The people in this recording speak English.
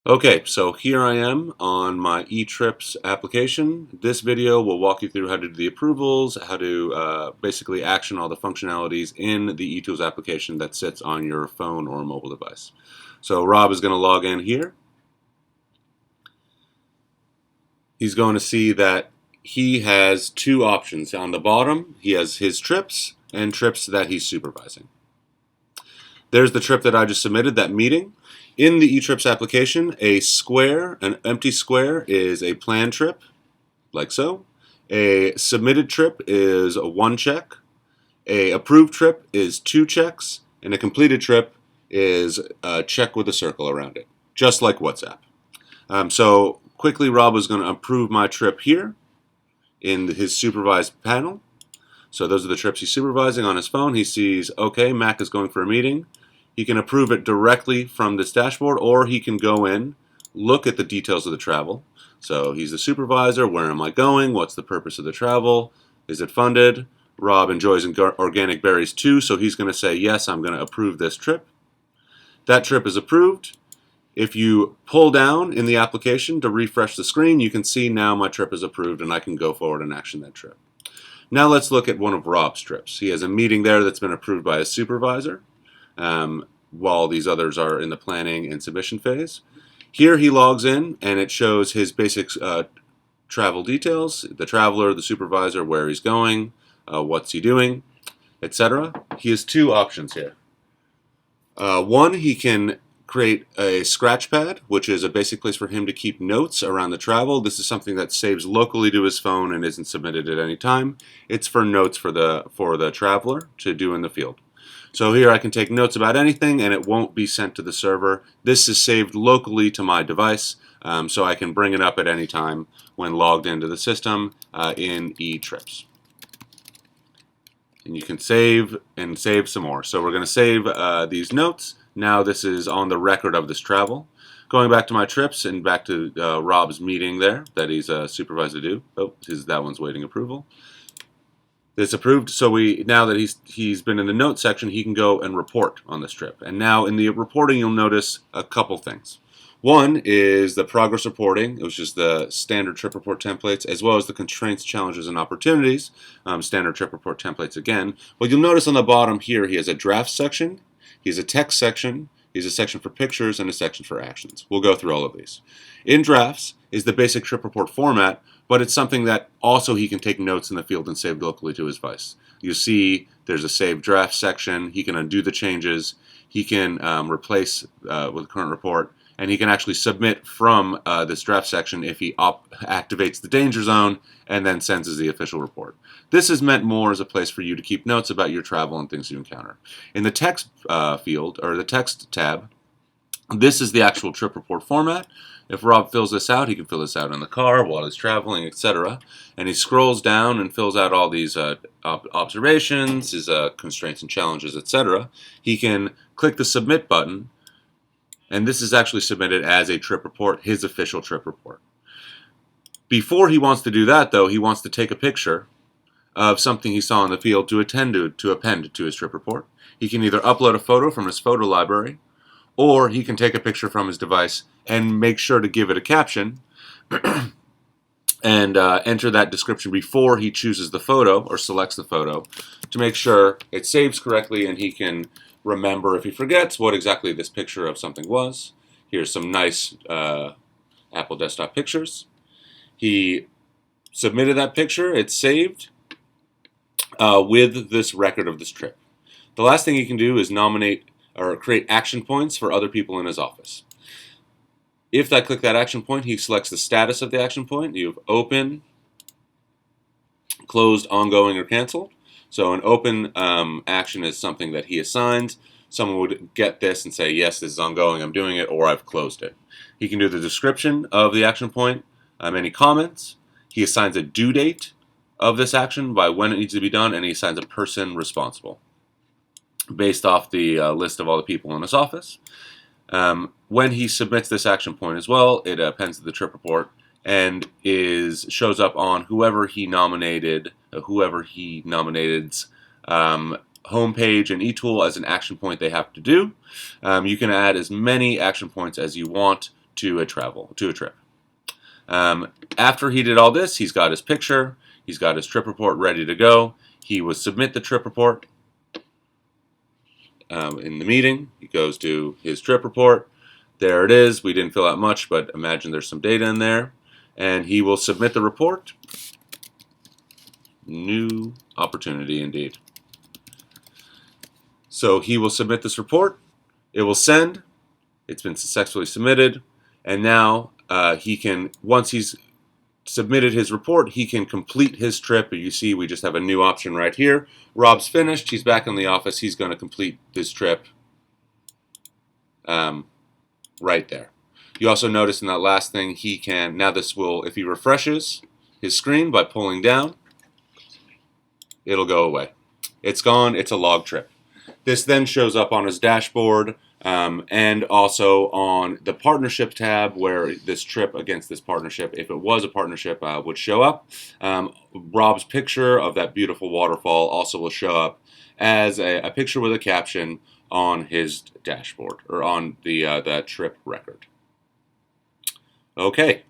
Okay, so here I am on my eTrips application. This video will walk you through how to do the approvals, how to basically action all the functionalities in the eTools application that sits on your phone or mobile device. So Rob is going to log in here. He's going to see that he has two options. On the bottom, he has his trips and trips that he's supervising. There's the trip that I just submitted, that meeting. In the eTrips application, a square, an empty square, is a planned trip, like so. A submitted trip is a 1 check. A approved trip is 2 checks. And a completed trip is a check with a circle around it, just like WhatsApp. So quickly, Rob is going to approve my trip here in his supervised panel. So those are the trips he's supervising. On his phone, he sees, okay, Mac is going for a meeting. He can approve it directly from this dashboard, or he can go in, look at the details of the travel. So he's the supervisor. Where am I going? What's the purpose of the travel? Is it funded? Rob enjoys organic berries too, so he's going to say, yes, I'm going to approve this trip. That trip is approved. If you pull down in the application to refresh the screen, you can see now my trip is approved and I can go forward and action that trip. Now let's look at one of Rob's trips. He has a meeting there that's been approved by his supervisor, while these others are in the planning and submission phase. Here he logs in and it shows his basic travel details, the traveler, the supervisor, where he's going, what's he doing, etc. He has two options here. One, he can create a scratch pad, which is a basic place for him to keep notes around the travel. This is something that saves locally to his phone and isn't submitted at any time. It's for notes for the traveler to do in the field. So here I can take notes about anything and it won't be sent to the server. This is saved locally to my device, so I can bring it up at any time when logged into the system in eTrips. And you can save and save some more. So we're going to save these notes. Now this is on the record of this travel. Going back to my trips and back to Rob's meeting there that he's supervised to do. Oh, that one's waiting approval. It's approved, so now that he's been in the notes section, he can go and report on this trip. And now in the reporting, you'll notice a couple things. One is the progress reporting, which is the standard trip report templates, as well as the constraints, challenges, and opportunities, standard trip report templates again. What you'll notice on the bottom here, he has a draft section, he has a text section, he has a section for pictures, and a section for actions. We'll go through all of these. In drafts is the basic trip report format, but it's something that also he can take notes in the field and save locally to his device. You see there's a save draft section. He can undo the changes. He can replace with the current report, and he can actually submit from this draft section if he activates the danger zone and then sends as the official report. This is meant more as a place for you to keep notes about your travel and things you encounter. In the text field, or the text tab, this is the actual trip report format. If Rob fills this out, he can fill this out in the car while he's traveling, etc. And he scrolls down and fills out all these observations, his constraints and challenges, etc. He can click the submit button, and this is actually submitted as a trip report, his official trip report. Before he wants to do that, though, he wants to take a picture of something he saw in the field to append to his trip report. He can either upload a photo from his photo library, or he can take a picture from his device and make sure to give it a caption and enter that description before he chooses the photo or selects the photo to make sure it saves correctly and he can remember if he forgets what exactly this picture of something was. Here's some nice Apple desktop pictures. He submitted that picture. It's saved with this record of this trip. The last thing he can do is nominate or create action points for other people in his office. If I click that action point, he selects the status of the action point. You have open, closed, ongoing, or canceled. So an open action is something that he assigns. Someone would get this and say, yes, this is ongoing, I'm doing it, or I've closed it. He can do the description of the action point, any comments. He assigns a due date of this action by when it needs to be done, and he assigns a person responsible based off the list of all the people in his office. When he submits this action point as well, it appends to the trip report and shows up on whoever he nominated's homepage and eTool as an action point they have to do. You can add as many action points as you want to a trip. After he did all this, he's got his picture, he's got his trip report ready to go. He will submit the trip report in the meeting. He goes to his trip report. There it is. We didn't fill out much, but imagine there's some data in there. And he will submit the report. New opportunity indeed. So he will submit this report. It will send. It's been successfully submitted. And now he can, once he's submitted his report, he can complete his trip. You see, we just have a new option right here. Rob's finished. He's back in the office. He's going to complete this trip right there. You also notice in that last thing, he can, now this will, if he refreshes his screen by pulling down, it'll go away. It's gone. It's a log trip. This then shows up on his dashboard and also on the partnership tab, where this trip against this partnership, if it was a partnership, would show up. Rob's picture of that beautiful waterfall also will show up as a picture with a caption on his dashboard, or on the that trip record. Okay.